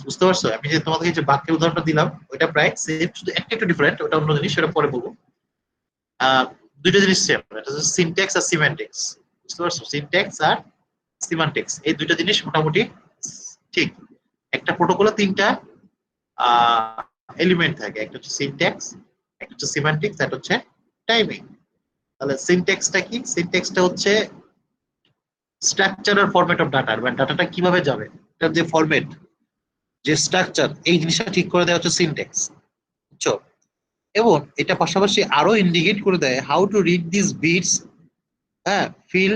Speaker 1: বুঝতে পারছো? আমি যে তোমাকে যে বাক্যের উদাহরণটা দিলাম, ওইটা প্রায় সেম, শুধু একটা একটু ডিফারেন্ট, ওটা অন্য জিনিস, সেটা পরে বলবো। আহ দুইটা জিনিস সেম, এটা হচ্ছে সিনট্যাক্স আর সিম্যান্টিক্স। বুঝতে পারছো? সিনট্যাক্স আর সিমান্টিক্স, এই দুইটা জিনিস মোটামুটি ঠিক। একটা প্রোটোকলে তিনটা এলিমেন্ট থাকে, একটা হচ্ছে সিনট্যাক্স, একটা হচ্ছে সিম্যান্টিক্স, একটা হচ্ছে টাইমিং। তাহলে সিনট্যাক্সটা কি? সিনট্যাক্সটা হচ্ছে স্ট্রাকচার আর ফরম্যাট অফ ডাটা, মানে ডাটাটা কিভাবে যাবে, এটার যে ফরম্যাট, যে স্ট্রাকচার, এই জিনিসটা ঠিক করে দেওয়া হচ্ছে সিনট্যাক্স। বুঝছো? এবং এটা পাশাপাশি আরো ইন্ডিকেট করে দেয় how to read this bits. হ্যাঁ, ফিল,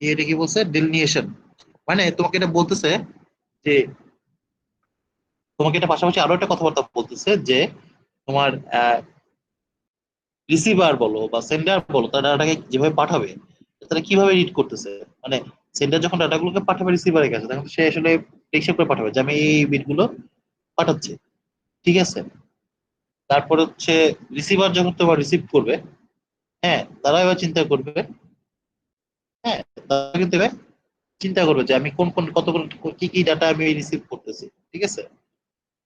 Speaker 1: এটা কি বলছে, ডিলিনিয়েশন, মানে তোমাকে এটা বলতেছে যে, তোমাকে এটা পাশাপাশি আরো একটা কথাবার্তা বলতেছে যে তোমার রিসিভার বলো বা সেন্ডার বলো, তারা ডাটাকে যেভাবে পাঠাবে, তারা কিভাবে রিড করতেছে, মানে সেন্ডার যখন ডাটাগুলোকে পাঠাবে রিসিভারের কাছে, তখন সে আসলে টেকসই করে পাঠাবে যে আমি এই বিটগুলো পাঠাচ্ছি। ঠিক আছে। তারপর হচ্ছে রিসিভার যখন তোমার রিসিভ করবে, হ্যাঁ, তারা এবার চিন্তা করবে, হ্যাঁ, তারা কিন্তু এবার চিন্তা করবে যে আমি কোন কোন কত কোন কি কি ডাটা আমি রিসিভ করতেছি। ঠিক আছে,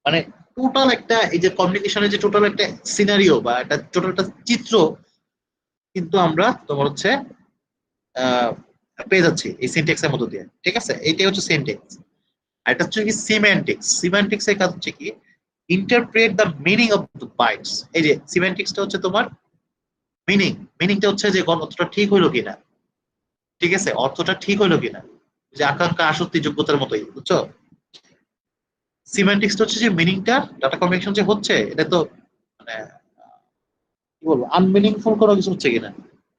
Speaker 1: মানে টোটাল একটা, এই যে কমিউনিকেশনের যে টোটাল একটা সিনারিও বা একটা টোটাল একটা চিত্র, কিন্তু আমরা তোমার হচ্ছে আহ, পেয়ে যাচ্ছি এই সিনট্যাক্স এর মধ্য দিয়ে। ঠিক আছে, এইটাই হচ্ছে সিনট্যাক্স। আর এটা হচ্ছে কি সিম্যান্টিক্স। সিম্যান্টিক্স এর কাজ হচ্ছে কি, interpret the meaning of the bytes. এই যে সিম্যান্টিক্সটা হচ্ছে তোমার মিনিংটা হচ্ছে যে গণতটা ঠিক হইলো কিনা, ঠিক আছে, অর্থটা ঠিক হইলো কিনা, যে আকাঙ্ক্ষা আসক্তি যোগ্যতার মতোই, বুঝছো? সিমেন্টিক্সটা হচ্ছে যে মিনিংটা, ডাটা কমিউনিকেশন যে হচ্ছে এটা তো মানে কি বলবো, আনমিনিংফুল কোনো কিছু হচ্ছে কিনা,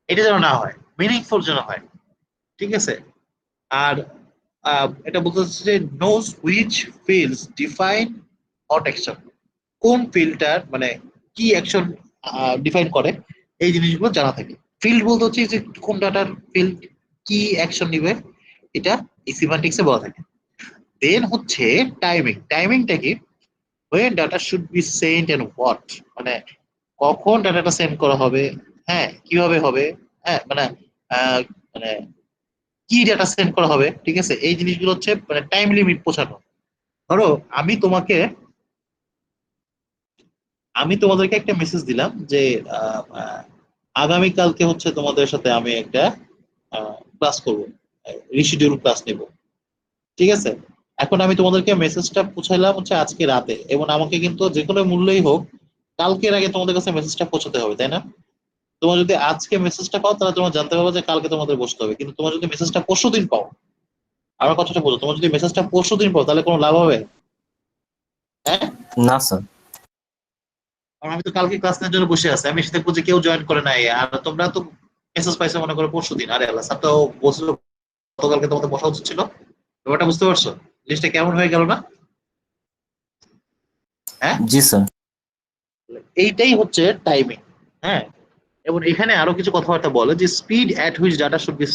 Speaker 1: এটা যেন না হয়, মিনিংফুল যেন হয়। ঠিক আছে। আর এটা বলতে হচ্ছে যে knows which fields define what action, কোন ফিল্ডটার মানে কি অ্যাকশন ডিফাইন করে, এই জিনিসগুলো জানা থাকে। ফিল্ড বলতে হচ্ছে যে কোন ডাটার ফিল্ড কি অ্যাকশন নিবে, এটা এই সিমান্টিক্সে বলা থাকে। দেন হচ্ছে টাইমিং, টাইমিংটা কি, when data should be sent and what, মানে কখন ডাটাটা সেন্ড করা হবে, হ্যাঁ কিভাবে হবে, হ্যাঁ মানে আহ, মানে কি ডাটা সেন্ড করা হবে, ঠিক আছে, এই জিনিসগুলো হচ্ছে মানে টাইম লিমিট পৌঁছানো। ধরো আমি তোমাকে, আমি তোমাদেরকে একটা মেসেজ দিলাম যে আগামীকালকে হচ্ছে তোমাদের সাথে আমি একটা ক্লাস করবো, রিশিডিউল ক্লাস নেব, ঠিক আছে। এখন আমি তোমাদেরকে মেসেজটা পৌঁছাইলাম হচ্ছে আজকে রাতে, এবং আমাকে কিন্তু যে কোনো মূল্যই হোক কালকের আগে তোমাদের কাছে মেসেজটা পৌঁছাতে হবে, তাই না? তোমার যদি আজকে মেসেজটা পাও তাহলে তোমার জানতে পারবে যে কালকে তোমাদের বসতে হবে, কিন্তু তোমার যদি মেসেজটা পরশু দিন পাও, আমার কথাটা বলো, তোমার যদি মেসেজটা পরশু দিন পাও তাহলে কোনো লাভ হবে? হ্যাঁ,
Speaker 3: না স্যার।
Speaker 1: কারণ আমি তো কালকে ক্লাস নেওয়ার জন্য বসে আছি, আমি এসে দেখবো যে কেউ জয়েন করে নাই, আর তোমরা তো মেসেজ পাইছো মনে করো পরশু দিন, আরে আল্লাহ, স্যার তো বলছিল গতকালকে তোমাদের বসা উচিত ছিল। ব্যাপারটা বুঝতে পারছো, জিনিসটা কেমন হয়ে গেল না? হ্যাঁ,
Speaker 3: জি স্যার।
Speaker 1: এইটাই হচ্ছে টাইমিং। হ্যাঁ, এবং এখানে আরো কিছু কথাবার্তা বলে যে speed at which data should be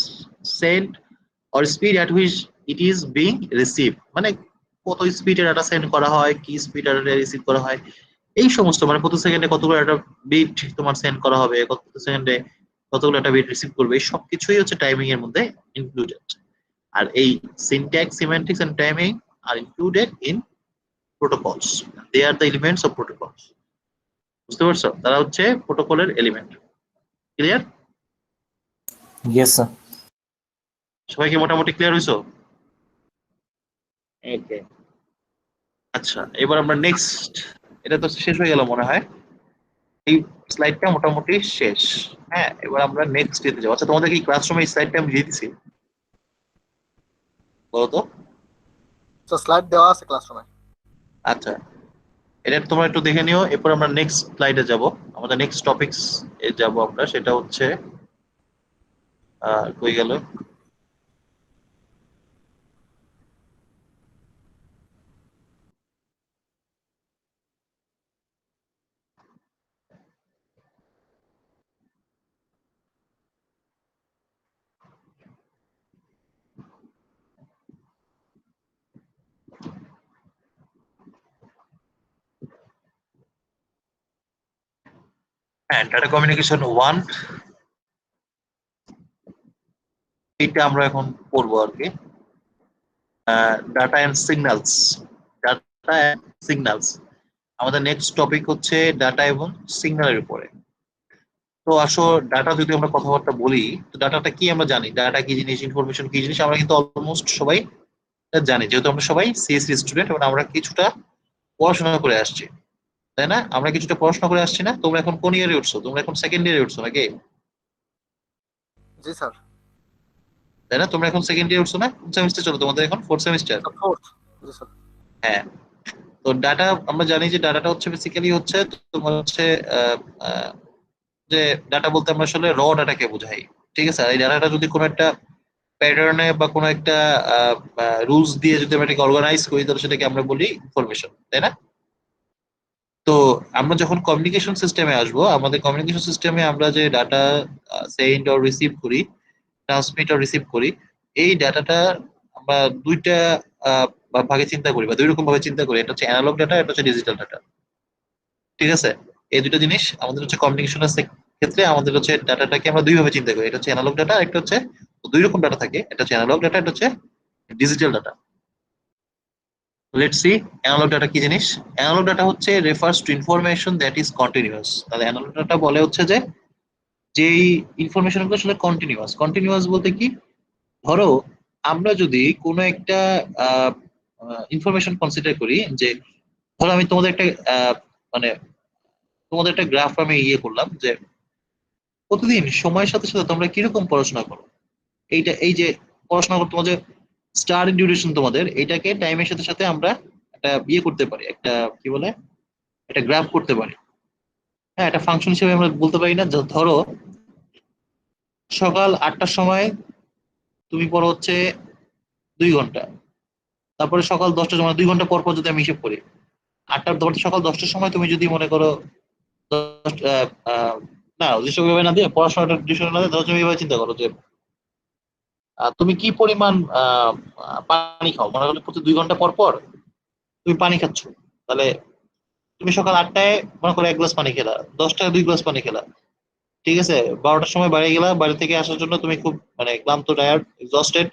Speaker 1: sent or speed at which it is being receive, মানে কত স্পিডে ডাটা সেন্ড করা হয়, কি স্পিডে ডাটা রিসিভ করা হয়, এই সমস্ত মানে প্রতি সেকেন্ডে কতগুলো একটা বিট তোমার সেন্ড করা হবে, কত সেকেন্ডে কতগুলো একটা বিট রিসিভ করবে, এই সবকিছুই হচ্ছে টাইমিং এর মধ্যে ইনক্লুডেড। আর এই syntax, semantics and timing are included in protocols, they are the elements of protocols. বুঝতে পারছো, তারা হচ্ছে প্রোটোকলের এলিমেন্ট। ক্লিয়ার?
Speaker 3: Yes sir.
Speaker 1: সবাই কি মোটামুটি ক্লিয়ার হইছো? ওকে, আচ্ছা এবার আমরা নেক্সট, এটা তো শেষ হয়ে গেল মনে হয়, এই স্লাইডটা মোটামুটি শেষ। হ্যাঁ, এবার আমরা নেক্সট যেতে যাবো। আচ্ছা তোমাদের কি ক্লাসরুমে এই স্লাইডটা আমি দিয়ে দিছি, বলো তো?
Speaker 2: তো স্লাইড দেওয়া আছে ক্লাসরুমে।
Speaker 1: আচ্ছা, এটা তোমরা একটু দেখে নিও, এরপর আমরা নেক্সট স্লাইডে যাব, আমাদের নেক্সট টপিকস এ যাব আমরা, সেটা হচ্ছে কই গেল, হ্যাঁ ডাটা কমিউনিকেশন 1, এইটা আমরা এখন পড়বো আর কি। Data and signals, data and signals, আমাদের নেক্সট টপিক হচ্ছে ডাটা এবং সিগন্যালের উপরে। তো আসো, ডাটা যদি আমরা কথাবার্তা বলি, তো ডাটাটা কি আমরা জানি, ডাটা কি জিনিস, ইনফরমেশন কি জিনিস, আমরা কিন্তু অলমোস্ট সবাই এটা জানি, যেহেতু আমরা সবাই সিএসসি স্টুডেন্ট এবং আমরা কিছুটা পড়াশোনা করে আসছি, তাই না? আমরা কিছুটা পড়াশোনা করে আসছি না? তোমরা এখন কোন ইয়ারে উঠছো? তোমরা এখন সেকেন্ড ইয়ারে উঠছো নাকি?
Speaker 2: জি স্যার।
Speaker 1: তাই না, তোমরা এখন সেকেন্ড ইয়ারে উঠছো না? কোন সেমিস্টার চলো তোমাদের এখন? Fourth semester.
Speaker 2: ফোর্থ। জি স্যার।
Speaker 1: হ্যাঁ, তো ডাটা আমরা জানি যে ডাটাটা হচ্ছে বেসিক্যালি হচ্ছে তোমার হচ্ছে আহ, আহ, যে ডাটা বলতে আমরা আসলে র ডাটাকে বোঝাই। ঠিক আছে, আর এই ডাটাটা যদি কোনো একটা প্যাটার্নে বা কোনো একটা রুলস দিয়ে যদি আমরা এটাকে অর্গানাইজ করি তাহলে সেটাকে আমরা বলি ইনফরমেশন, তাই না? তো আমরা যখন কমিউনিকেশন সিস্টেমে আসবো, আমাদের কমিউনিকেশন সিস্টেমে আমরা যে ডাটা সেন্ড অর রিসিভ করি, ট্রান্সমিট অর রিসিভ করি, এই ডাটাটা আমরা দুইটা ভাগে চিন্তা করি বা দুই রকম ভাবে চিন্তা করি, এটা হচ্ছে অ্যানালগ ডাটা, এটা হচ্ছে ডিজিটাল ডাটা। ঠিক আছে, এই দুটো জিনিস আমাদের হচ্ছে কমিউনিকেশনের ক্ষেত্রে আমাদের হচ্ছে ডাটাটাকে আমরা দুই ভাবে চিন্তা করি, এটা হচ্ছে অ্যানালগ ডাটা, একটা হচ্ছে, দুই রকম ডাটা থাকে, এটা হচ্ছে অ্যানালগ ডাটা, এটা হচ্ছে digital data. Let's see analog data কি জিনিস। অ্যানালগ ডাটা হচ্ছে refers to information that is continuous. তাহলে অ্যানালগ ডাটা বলে হচ্ছে যে যেই ইনফরমেশন গুলো আসলে কন্টিনিউয়াস। কন্টিনিউয়াস বলতে কি, ধরো আমরা যদি কোনো একটা ইনফরমেশন কনসিডার করি, যে ধরো আমি তোমাদের একটা মানে তোমাদের একটা গ্রাফ আমি ইয়ে করলাম যে প্রতিদিন সময়ের সাথে সাথে তোমরা কিরকম পড়াশোনা করো, এইটা এই যে পড়াশোনা করতে তোমাদের স্টাডি ডিউরেশন তোমাদের এটাকে টাইমের সাথে সাথে আমরা একটা করতে পারি, একটা কি বলে, একটা গ্রাফ করতে পারি। হ্যাঁ, একটা ফাংশন হিসেবে আমরা বলতে পারি না যে ধরো সকাল 8টার সময় তুমি পড়ো হচ্ছে 2 ঘন্টা, তারপরে সকাল 10টার সময় 2 ঘন্টা পর পর যদি আমি হিসেব করি, সকাল 10টার সময় তুমি যদি মনে করো 10 না দৃশ্যভাবে না দিয়ে পড়াশোনাটা দৃশ্য না দিয়ে ধরো তুমি এভাবে চিন্তা করো যে তুমি কি পরিমাণ পানি খাও, মনে করো প্রতি 2 ঘন্টা পর পর তুমি পানি খাচ্ছ, তাহলে তুমি সকাল 8টায় মনে করো 1 গ্লাস পানি খেলা, 10টায় 2 গ্লাস পানি খেলা, ঠিক আছে, 12টার সময় বাইরে গেলা, বাড়ি থেকে আসার জন্য তুমি খুব মানে ক্লান্ত, টায়ার্ড, এক্সস্টেড,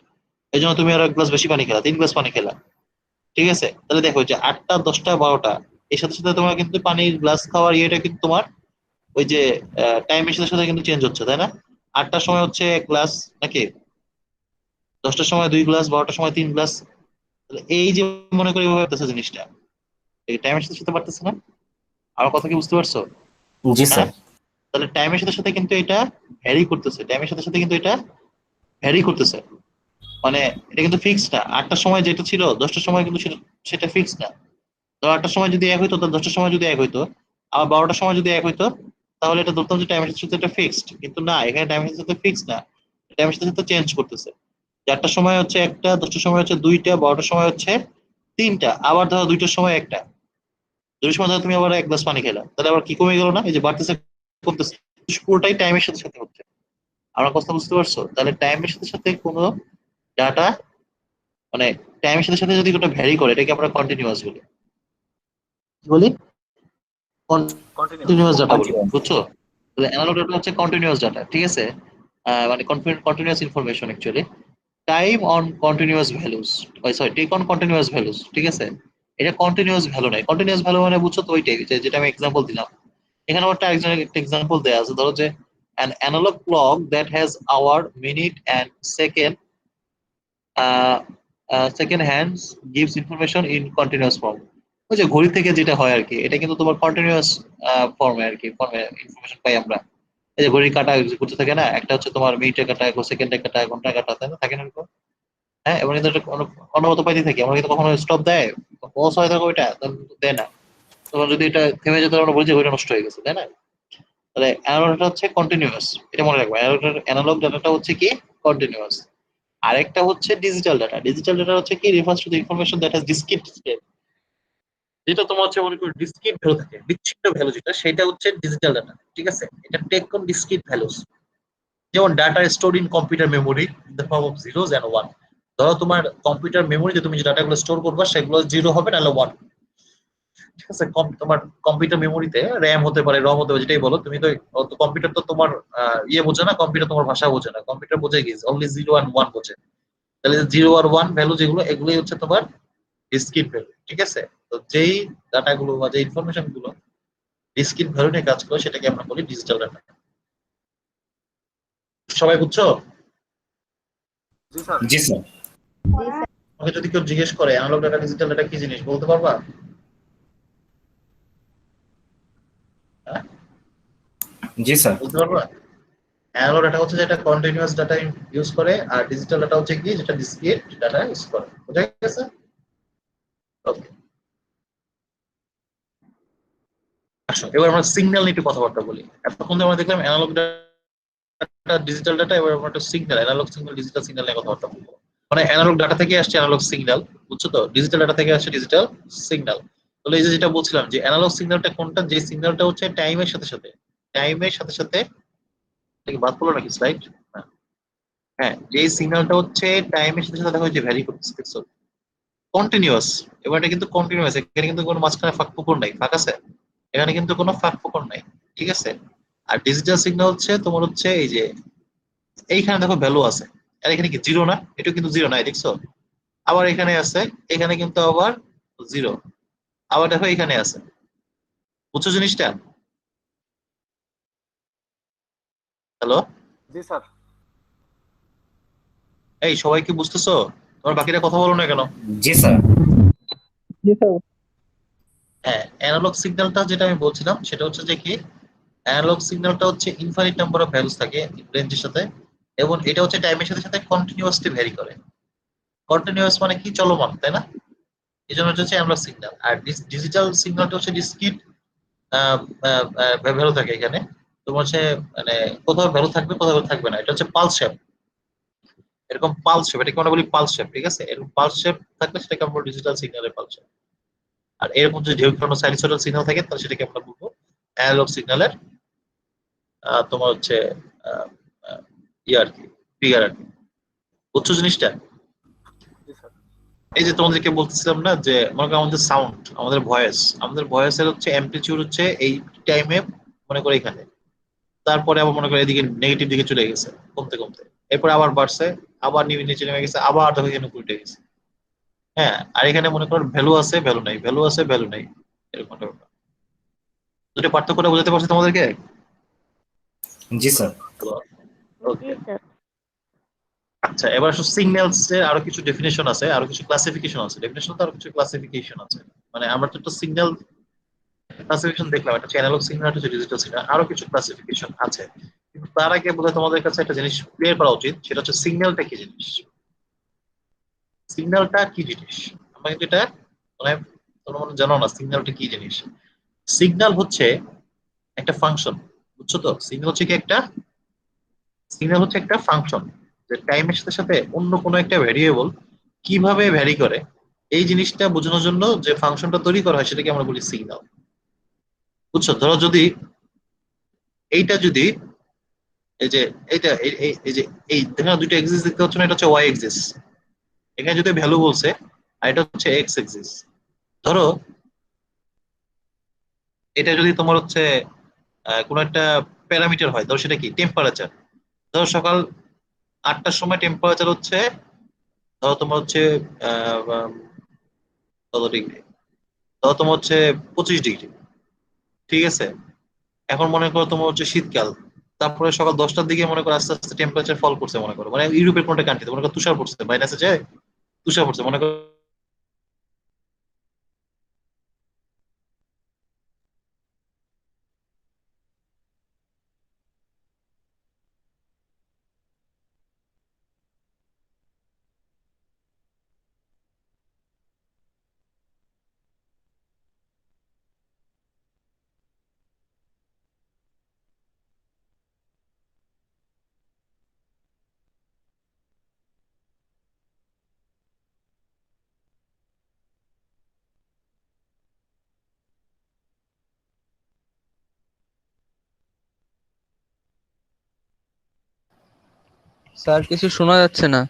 Speaker 1: এই জন্য তুমি আরো 1 গ্লাস বেশি পানি খেলা, 3 গ্লাস পানি খেলা, ঠিক আছে। তাহলে দেখো যে 8টা 10টা 12টা এর সাথে সাথে তোমার কিন্তু পানির গ্লাস খাওয়ার ইয়েটা কিন্তু তোমার ওই যে টাইমের সাথে সাথে কিন্তু চেঞ্জ হচ্ছে, তাই না? 8টার সময় হচ্ছে 1 গ্লাস নাকি, 10টার সময় 2 গ্লাস, 12টার সময় 3 গ্লাস। তাহলে এই যে মনে করি এভাবে হতেছে জিনিসটা, এই টাইমের সাথে সাথে বাড়তেছে না? আমার কথা কি বুঝতে পারছো?
Speaker 3: জি
Speaker 1: হ্যাঁ,
Speaker 3: স্যার।
Speaker 1: তাহলে টাইমের সাথে সাথে কিন্তু এটা ভ্যারি করতেছে, টাইমের সাথে সাথে কিন্তু এটা ভ্যারি করতেছে, মানে এটা কিন্তু ফিক্সড না। 8টার সময় যেটা ছিল 10টার সময় কিন্তু সেটা ফিক্সড না। ধরো 8টার সময় যদি এক হইতো, তাহলে 10টার সময় যদি এক হইতো, আবার 12টার সময় যদি এক হইতো, তাহলে এটা ধরতাম যে টাইমের সাথে সাথে এটা ফিক্সড, কিন্তু না, এখানে টাইমের সাথে সাথে ফিক্সড না, টাইমের সাথে সাথে চেঞ্জ করতেছে। 4টার সময় হচ্ছে একটা, 10টার সময় হচ্ছে 2টা, 12টার সময় হচ্ছে 3টা, আবার ধরো 2টার সময় একটা, 2টার সময় ধরো তুমি আবার 1 গ্লাস পানি খেলা, তাহলে আবার কি কমে গেল না? এই যে বাড়তেছে কমতেছে, পুরোটাই টাইমের সাথে সাথে হচ্ছে। আমার কথা বুঝতে পারছো? তাহলে টাইমের সাথে সাথে কোনো ডাটা, মানে টাইমের সাথে সাথে যদি ওটা ভ্যারি করে এটাকে আমরা কন্টিনিউয়াস বলি। কি বলি?
Speaker 2: কন্টিনিউয়াস।
Speaker 1: কন্টিনিউয়াস ডাটা বলি,
Speaker 3: কন্টিনিউয়াস।
Speaker 1: বুঝছো? তাহলে অ্যানালগ ডাটা হচ্ছে কন্টিনিউয়াস ডাটা, ঠিক আছে, মানে continuous information actually. Time on continuous values, sorry, take on continuous values, ঠিক আছে। এটা কন্টিনিউয়াস ভ্যালু নয়, কন্টিনিউয়াস ভ্যালু মানে বুঝছো তো ওইটাই যেটা আমি এক্সাম্পল দিলাম। এখানে আমার একটা এক্সাম্পল দেওয়া আছে, ধরো যে an analog clock that has hour, minute and second second hands gives information in continuous form। ওই যে ঘড়ি থেকে যেটা হয় আর কি, এটা কিন্তু তোমার কন্টিনিউয়াস ফর্মে আর কি, ফর্মে ইনফরমেশন পাই আমরা। এই যে ঘড়ির কাঁটা ঘুরতে থাকে না, একটা হচ্ছে তোমার মিনিটের কাঁটা, সেকেন্ডের কাঁটা, ঘন্টার কাঁটা, তাই না, থাকে না এরকম? হ্যাঁ, এবং কিন্তু এটা অনবরত পাইতে থাকি আমরা, কিন্তু কখনো স্টপ দেয়, পজ হয়ে থাকে ওইটা তখন কিন্তু দেয় না। তখন যদি এটা থেমে যেত আমরা বলি যে ওইটা নষ্ট হয়ে গেছে, তাই না? তাহলে অ্যানালগ ডাটা হচ্ছে কন্টিনিউয়াস, এটা মনে রাখবো, অ্যানালগ ডাটাটা হচ্ছে কি কন্টিনিউয়াস। আরেকটা হচ্ছে ডিজিটাল ডাটা। ডিজিটাল ডাটা হচ্ছে কি refers to the information that has discrete state, যেটা তোমার হচ্ছে মনে করো ডিসক্রিট ভ্যালু থাকে, বিচ্ছিন্ন ভ্যালু যেটা, সেটা হচ্ছে ডিজিটাল ডাটা, ঠিক আছে। এটা টেক অন ডিসক্রিট ভ্যালুস, যেমন data store in computer memory in the form of zeros and one. ধরো তোমার কম্পিউটার মেমোরিতে তুমি যে ডাটাগুলো স্টোর করবা সেগুলো জিরো হবে নাহলে ওয়ান, ঠিক আছে। তোমার কম্পিউটার মেমোরিতে র্যাম হতে পারে, রম হতে পারে, যেটাই বলো তুমি, তো কম্পিউটার তো তোমার ইয়ে বোঝে না, কম্পিউটার তোমার ভাষা বোঝে না, কম্পিউটার বোঝে কি অনলি জিরো অ্যান্ড ওয়ান বোঝে। তাহলে জিরো আর ওয়ান ভ্যালু যেগুলো, এগুলোই হচ্ছে তোমার ডিসক্রিট ভ্যালু, ঠিক আছে। তো যেই ডাটাগুলো বা যে ইনফরমেশন গুলো ডিসক্রিট ভ্যালু নিয়ে কাজ করে সেটাকে আমরা বলি ডিজিটাল ডাটা। সবাই বুঝছো?
Speaker 2: জি স্যার।
Speaker 3: জি স্যার।
Speaker 4: জি স্যার।
Speaker 1: আমাকে যদি কেউ জিজ্ঞেস করে অ্যানালগ ডাটা ডিজিটাল ডাটা কি জিনিস, বলতে পারবা? হ্যাঁ,
Speaker 3: জি স্যার।
Speaker 1: বলতে পারবা? অ্যানালগ ডাটা হচ্ছে যেটা কন্টিনিউয়াস ডাটা ইউজ করে, আর ডিজিটাল ডাটা হচ্ছে কি যেটা ডিসক্রিট ডাটা ইউজ করে। বুঝা গেছে? ওকে, আসো এবার আমরা সিগন্যাল নিয়ে একটু কথাবার্তা বলি। এতক্ষণ আমরা দেখলাম অ্যানালগ ডাটা, ডিজিটাল ডাটা, এবার আমরা একটা signal, analog signal, digital signal নিয়ে কথাবার্তা বলবো। মানে অ্যানালগ ডাটা থেকে আসছে অ্যানালগ সিগন্যাল, বুঝছো তো, ডিজিটাল ডাটা থেকে আসছে ডিজিটাল সিগন্যাল। তাহলে এই যে যেটা বলছিলাম যে অ্যানালগ সিগন্যালটা কোনটা, যে সিগন্যালটা হচ্ছে টাইমের সাথে সাথে, টাইমের সাথে সাথে, এটা কি বাদ পড়লো নাকি স্লাইড? হ্যাঁ, যে সিগন্যালটা হচ্ছে টাইমের সাথে সাথে দেখা যাচ্ছে ভ্যারি করতেছে, দেখছো, কন্টিনিউয়াস। এবার এটা কিন্তু কন্টিনিউয়াস, এখানে কিন্তু কোনো মাঝখানে ফাঁক ফোকর নাই, ফাঁক আছে? এখানে কিন্তু কোনো ফাঁক ফোকর নাই, ঠিক আছে। আর ডিজিটাল সিগন্যাল হচ্ছে তোমার হচ্ছে এই যে এইখানে দেখো ভ্যালু আছে, আর এখানে কি জিরো না? এটা কিন্তু জিরো নাই, দেখছো? আবার এখানে আছে, এখানে কিন্তু আবার জিরো, আবার দেখো এখানে আছে, বুঝছো জিনিসটা? হ্যালো,
Speaker 2: জি স্যার।
Speaker 1: এই সবাই কি বুঝতেছো? তোমার বাকিরা কথা বলো না কেন?
Speaker 3: জি স্যার।
Speaker 2: জি স্যার।
Speaker 1: হ্যাঁ, অ্যানালগ সিগন্যালটা যেটা আমি বলছিলাম সেটা হচ্ছে যে কি, অ্যানালগ সিগন্যালটা হচ্ছে ইনফাইনাইট নাম্বার অফ ভ্যালুস থাকে রেঞ্জের সাথে, এবং এটা হচ্ছে টাইমের সাথে সাথে কন্টিনিউয়াসলি ভ্যারি করে। কন্টিনিউয়াস মানে কি, চলমান, তাই না? এই জন্য হচ্ছে অ্যানালগ সিগন্যাল। আর ডিজিটাল সিগন্যালটা হচ্ছে ডিসক্রিট ভ্যালু থাকে এখানে। তোমার হচ্ছে মানে কোথাও ভ্যালু থাকবে, কোথাও ভ্যালু থাকবে না। এটা হচ্ছে পালস শেপ, এরকম পালস শেপ, এটাকে আমরা বলি পালস শেপ, ঠিক আছে? এরকম পালস শেপ থাকলে সেটাকে আমরা ডিজিটাল সিগন্যালের পালস শেপ। আর এরকম যদি ঢেউ খেলানো সাইনোসয়েডাল সিগন্যাল থাকে তাহলে সেটাকে আমরা বলবো অ্যানালগ সিগন্যালের তোমার হচ্ছে আহ, আহ, ইয়ে আর কি, ফিগার আর কি। বুঝছো জিনিসটা?
Speaker 2: জি স্যার।
Speaker 1: এই যে তোমাদেরকে বলতেছিলাম না যে মনে করো আমাদের সাউন্ড, আমাদের ভয়েসের হচ্ছে অ্যামপ্লিটিউড হচ্ছে এই টাইমে মনে করো এখানে, তারপরে আবার মনে করো এদিকে নেগেটিভ দিকে চলে গেছে কমতে কমতে, এরপর আবার বাড়ছে, আবার নিচে নেমে গেছে, আবার দেখো এখানে উল্টে গেছে। হ্যাঁ, আর এখানে মনে করো ভ্যালু আছে ভ্যালু নাই, ভ্যালু আছে ভ্যালু নাই, এরকম একটা ব্যাপার। দুটো পার্থক্যটা বোঝাতে পারছি তোমাদেরকে?
Speaker 3: জি স্যার।
Speaker 4: জি
Speaker 1: ওকে।
Speaker 4: স্যার।
Speaker 1: আচ্ছা, এবার আসলে সিগন্যালস এর আরো কিছু ডেফিনেশন আছে, আরো কিছু ক্লাসিফিকেশন আছে, ডেফিনেশন তো আরো কিছু ক্লাসিফিকেশন আছে। মানে আমরা তো একটা সিগন্যাল ক্লাসিফিকেশন দেখলাম, একটা অ্যানালগ সিগন্যাল, একটা ডিজিটাল সিগন্যাল, আরো কিছু ক্লাসিফিকেশন আছে। কিন্তু তার আগে বোধহয় তোমাদের কাছে একটা জিনিস ক্লিয়ার করা উচিত, সেটা হচ্ছে সিগন্যালটা কি জিনিস। সিগন্যালটা কি জিনিস আমরা কিন্তু এটা মানে তোমরা মনে হয় জানো না সিগন্যালটা কি জিনিস। সিগন্যাল হচ্ছে একটা ফাংশন, বুঝছো তো? সিগন্যাল হচ্ছে একটা ফাংশন, যে টাইমের সাথে সাথে অন্য কোনো একটা ভেরিয়েবল কিভাবে ভ্যারি করে, এই জিনিসটা বোঝানোর জন্য যে ফাংশনটা তৈরি করা হয় সেটাকে আমরা বলি সিগন্যাল। বুঝছো? ধরো যদি এইটা যদি এই যে এইটা এই যে এই দেখো দুটো এক্সিস দেখতে পাচ্ছ না, এটা হচ্ছে ওয়াই এক্সিস, এখানে যদি ভ্যালু বলছে, আর এটা হচ্ছে এক্স এক্সিস। ধরো এটা যদি তোমার হচ্ছে কোনো একটা প্যারামিটার হয়, ধরো সেটা কি টেম্পারেচার। ধরো সকাল 8টার সময় টেম্পারেচার হচ্ছে, ধরো তোমার হচ্ছে আহ, কত ডিগ্রি, ধরো তোমার হচ্ছে 25 ডিগ্রি, ঠিক আছে? এখন মনে করো তোমার হচ্ছে শীতকাল, তারপরে সকাল 10টার দিকে মনে করো আস্তে আস্তে টেম্পারেচার ফল করছে, মনে করো মানে ইউরোপের কোনটা কান্ট্রিতে মনে করো তুষার পড়ছে, মাইনাসে যায় তুষার পড়ছে মনে করো।
Speaker 5: স্যার কিছু শোনা যাচ্ছে না।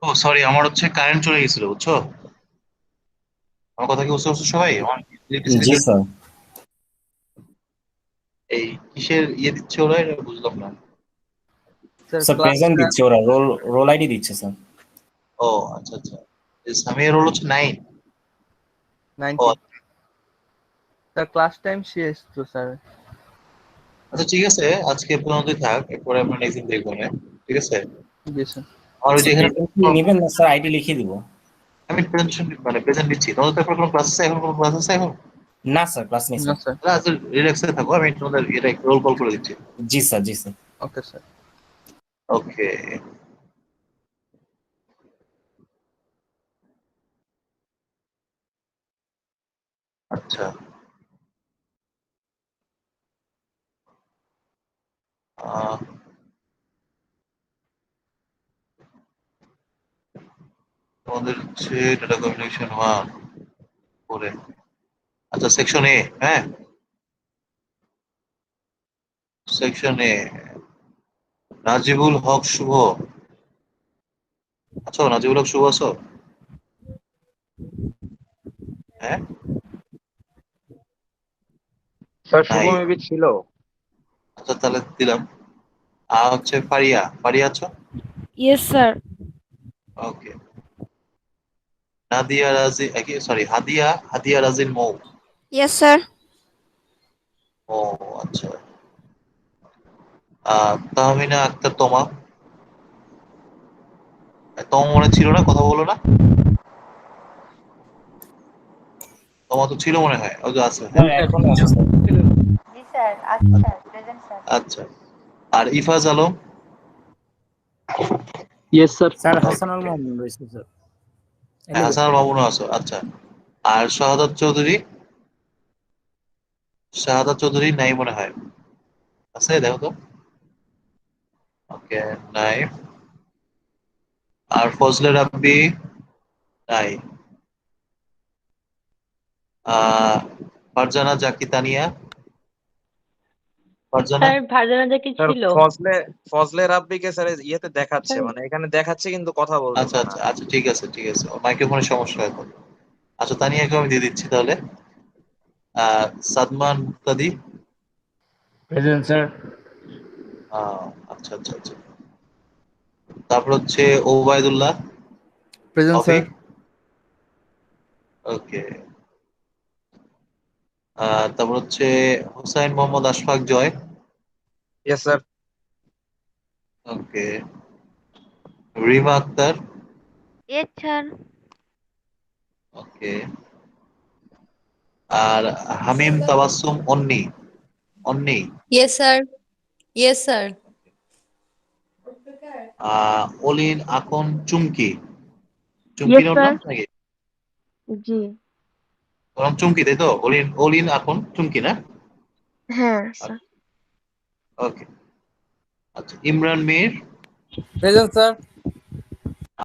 Speaker 1: ও সরি, আমার হচ্ছে কারেন্ট চলে গেছিল, বুঝছো? আমার কথা কি বুঝতে পারছো সবাই? আমার electricity
Speaker 3: জি
Speaker 1: চলে-
Speaker 3: স্যার।
Speaker 1: এই কিসের দিচ্ছে ওরা, এটা বুঝলাম না।
Speaker 3: স্যার
Speaker 5: ক্লাস
Speaker 3: প্রেজেন্ট দিচ্ছে ওরা, রোল আইডি দিচ্ছে স্যার।
Speaker 1: ও আচ্ছা আচ্ছা, সামিয়ার রোল হচ্ছে 9। ও
Speaker 5: 90 স্যার, ক্লাস টাইম শেষ তো স্যার।
Speaker 1: আচ্ছা ঠিক আছে, আজকে পর্যন্তই থাক, এরপরে আমরা নেক্সট দিন দেখবো না, ঠিক আছে।
Speaker 5: জি স্যার।
Speaker 1: আর ওই যে এখানে
Speaker 3: নেবেন না স্যার, আইডি লিখে দিব।
Speaker 1: আমি প্রেজেন্টেশন মানে প্রেজেন্ট দিচ্ছি, তোমাদের তো এখন কোনো ক্লাস আছে, এখন কোনো ক্লাস আছে এখন?
Speaker 3: না স্যার, ক্লাস নেই
Speaker 5: না
Speaker 3: স্যার।
Speaker 5: স্যার।
Speaker 1: আচ্ছা রিল্যাক্সে থাকো, আমি তোমাদের এটা রোল কল করে দিচ্ছি।
Speaker 3: জি স্যার, জি স্যার।
Speaker 5: Okay sir.
Speaker 1: ওকে। আচ্ছা আহ, তোমাদের হচ্ছে ডাটা কমিউনিকেশন 1 করে। আচ্ছা সেকশন এ, হ্যাঁ সেকশন এ নাজিবুল হক শুভ আছো? নাজিবুল হক শুভ আছো? হ্যাঁ
Speaker 2: স্যার শুভ
Speaker 1: নাই,
Speaker 2: মেবি ছিল।
Speaker 1: আচ্ছা তাহলে দিলাম। আর হচ্ছে ফারিয়া, ফারিয়া আছো?
Speaker 6: Yes, sir.
Speaker 1: ওকে। নাদিয়া রাজি, সরি হাদিয়া, হাদিয়া রাজিন মৌ।
Speaker 6: Yes, sir.
Speaker 1: ও আচ্ছা। তাহমিনা আক্তার তোমা, তোমা মনে ছিল না, কথা বলো না। তোমা তো ছিল মনে হয়, ওই যে আছে।
Speaker 3: স্যার এখন আছে স্যার।
Speaker 4: জি স্যার, আচ্ছা স্যার, প্রেজেন্ট স্যার।
Speaker 1: আচ্ছা। আর Ifaz Alam?
Speaker 2: Yes sir.
Speaker 3: Sir Hasanul Mamun রয়েছে স্যার।
Speaker 1: হ্যাঁ, হাসান মামুনও আছো, আচ্ছা। আর শাহাদাত চৌধুরী? শাহাদাত চৌধুরী নাই মনে হয়, আছে দেখো তো। ওকে, নাই। আর ফজলে রাব্বি? নাই। আহ ফারজানা জাকি তানিয়া? ফারজানা?
Speaker 7: স্যার ভার্জনাটা কি
Speaker 8: স্যার
Speaker 7: ছিল?
Speaker 8: ফজলে রাব্বিকে স্যার ইয়েতে দেখাচ্ছে, মানে এখানে দেখাচ্ছে কিন্তু কথা
Speaker 1: আচ্ছা
Speaker 8: বলতেছে না।
Speaker 1: আচ্ছা আচ্ছা, ঠিক আছে ঠিক আছে, মাইক্রোফোনের সমস্যা এখন। আচ্ছা তানিয়াকে আমি দিয়ে দিচ্ছি তাহলে। সাদমান মুক্তাদি?
Speaker 3: Present sir.
Speaker 1: আচ্ছা আচ্ছা আচ্ছা। তারপর হচ্ছে Obaidullah?
Speaker 5: Present
Speaker 1: Abhi?
Speaker 5: Sir.
Speaker 1: Okay. তারপর হচ্ছে Hussain Mohammad Ashfaq Joy?
Speaker 8: Yes sir.
Speaker 1: Okay. Rima Akter?
Speaker 6: Yes, sir.
Speaker 1: Okay. আর Hamim Tabassum Onni? Onni?
Speaker 9: Yes, sir. Yes, sir.
Speaker 1: Olin Akon Chumki? Chumki
Speaker 6: Yes,
Speaker 1: না ওর
Speaker 6: sir.
Speaker 1: নাম নাকি?
Speaker 6: জি।
Speaker 1: ওর নাম চুমকি তাই তো? অলিন অলিন আকন চুমকি না?
Speaker 6: হ্যাঁ স্যার।
Speaker 1: ওকে। আচ্ছা ইমরান মীর?
Speaker 5: Present sir.